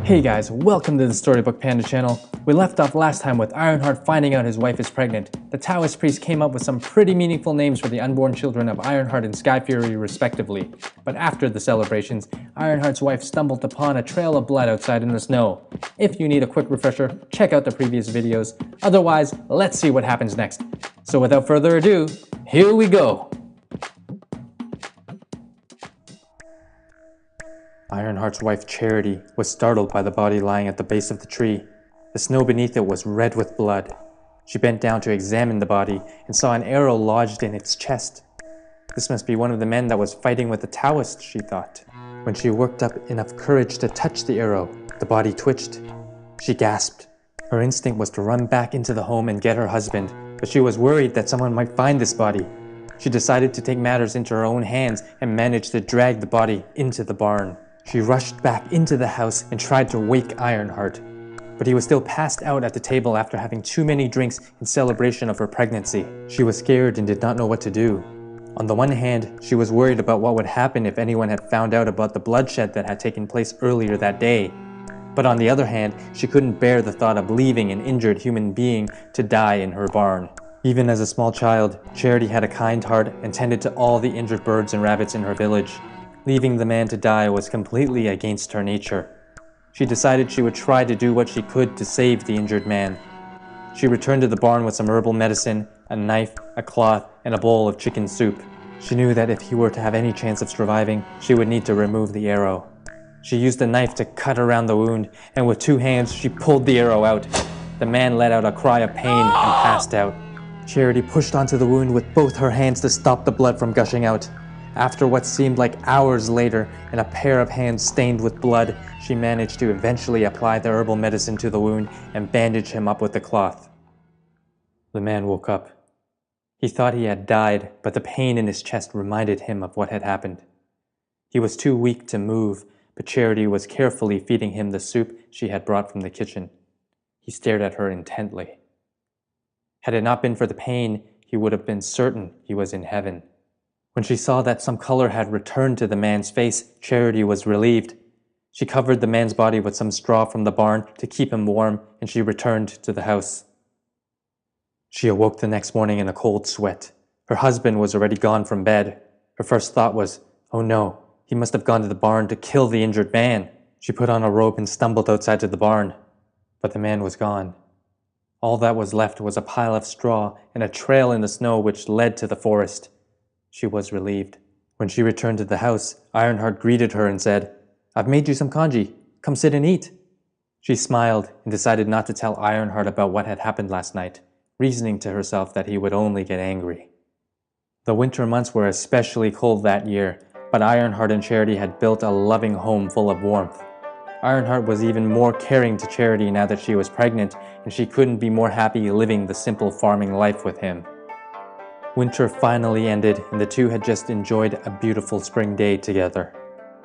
Hey guys, welcome to the Storybook Panda channel. We left off last time with Ironheart finding out his wife is pregnant. The Taoist priest came up with some pretty meaningful names for the unborn children of Ironheart and Sky Fury respectively. But after the celebrations, Ironheart's wife stumbled upon a trail of blood outside in the snow. If you need a quick refresher, check out the previous videos. Otherwise, let's see what happens next. So without further ado, here we go! Ironheart's wife Charity was startled by the body lying at the base of the tree. The snow beneath it was red with blood. She bent down to examine the body and saw an arrow lodged in its chest. This must be one of the men that was fighting with the Taoists, she thought. When she worked up enough courage to touch the arrow, the body twitched. She gasped. Her instinct was to run back into the home and get her husband, but she was worried that someone might find this body. She decided to take matters into her own hands and managed to drag the body into the barn. She rushed back into the house and tried to wake Ironheart, but he was still passed out at the table after having too many drinks in celebration of her pregnancy. She was scared and did not know what to do. On the one hand, she was worried about what would happen if anyone had found out about the bloodshed that had taken place earlier that day. But on the other hand, she couldn't bear the thought of leaving an injured human being to die in her barn. Even as a small child, Charity had a kind heart and tended to all the injured birds and rabbits in her village. Leaving the man to die was completely against her nature. She decided she would try to do what she could to save the injured man. She returned to the barn with some herbal medicine, a knife, a cloth, and a bowl of chicken soup. She knew that if he were to have any chance of surviving, she would need to remove the arrow. She used a knife to cut around the wound, and with two hands she pulled the arrow out. The man let out a cry of pain and passed out. Charity pushed onto the wound with both her hands to stop the blood from gushing out. After what seemed like hours later, and a pair of hands stained with blood, she managed to eventually apply the herbal medicine to the wound and bandage him up with the cloth. The man woke up. He thought he had died, but the pain in his chest reminded him of what had happened. He was too weak to move, but Charity was carefully feeding him the soup she had brought from the kitchen. He stared at her intently. Had it not been for the pain, he would have been certain he was in heaven. When she saw that some color had returned to the man's face, Charity was relieved. She covered the man's body with some straw from the barn to keep him warm, and she returned to the house. She awoke the next morning in a cold sweat. Her husband was already gone from bed. Her first thought was, oh no, he must have gone to the barn to kill the injured man. She put on a robe and stumbled outside to the barn, but the man was gone. All that was left was a pile of straw and a trail in the snow which led to the forest. She was relieved. When she returned to the house, Ironheart greeted her and said, I've made you some congee. Come sit and eat. She smiled and decided not to tell Ironheart about what had happened last night, reasoning to herself that he would only get angry. The winter months were especially cold that year, but Ironheart and Charity had built a loving home full of warmth. Ironheart was even more caring to Charity now that she was pregnant, and she couldn't be more happy living the simple farming life with him. Winter finally ended, and the two had just enjoyed a beautiful spring day together.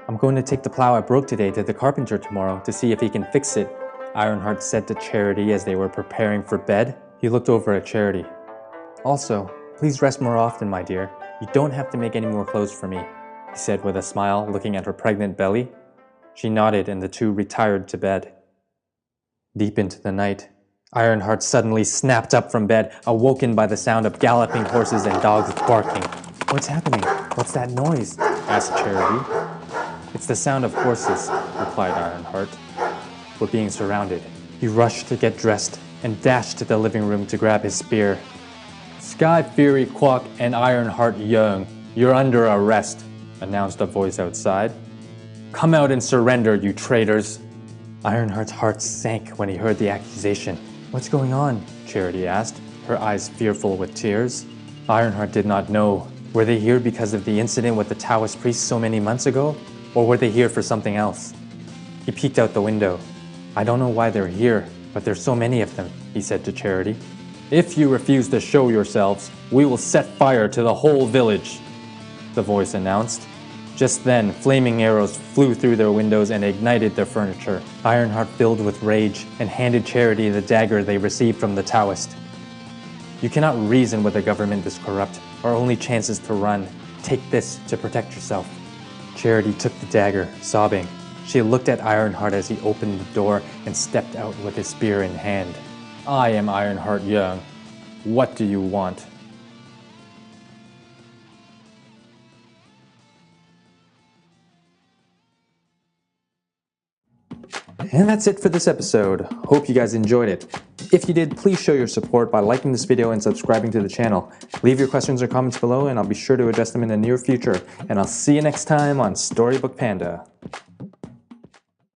I'm going to take the plow I broke today to the carpenter tomorrow to see if he can fix it, Ironheart said to Charity as they were preparing for bed. He looked over at Charity. Also, please rest more often, my dear. You don't have to make any more clothes for me, he said with a smile, looking at her pregnant belly. She nodded, and the two retired to bed. Deep into the night, Ironheart suddenly snapped up from bed, awoken by the sound of galloping horses and dogs barking. What's happening? What's that noise? Asked Charity. It's the sound of horses, replied Ironheart. We're being surrounded. He rushed to get dressed and dashed to the living room to grab his spear. Sky Fury Quack and Ironheart Young, you're under arrest, announced a voice outside. Come out and surrender, you traitors. Ironheart's heart sank when he heard the accusation. What's going on? Charity asked, her eyes fearful with tears. Ironheart did not know. Were they here because of the incident with the Taoist priest so many months ago? Or were they here for something else? He peeked out the window. I don't know why they're here, but there's so many of them, he said to Charity. If you refuse to show yourselves, we will set fire to the whole village, the voice announced. Just then, flaming arrows flew through their windows and ignited their furniture. Ironheart filled with rage and handed Charity the dagger they received from the Taoist. You cannot reason with a government this corrupt. Our only chance is to run. Take this to protect yourself. Charity took the dagger, sobbing. She looked at Ironheart as he opened the door and stepped out with his spear in hand. I am Ironheart Young. What do you want? And that's it for this episode. Hope you guys enjoyed it. If you did, please show your support by liking this video and subscribing to the channel. Leave your questions or comments below and I'll be sure to address them in the near future. And I'll see you next time on Storybook Panda.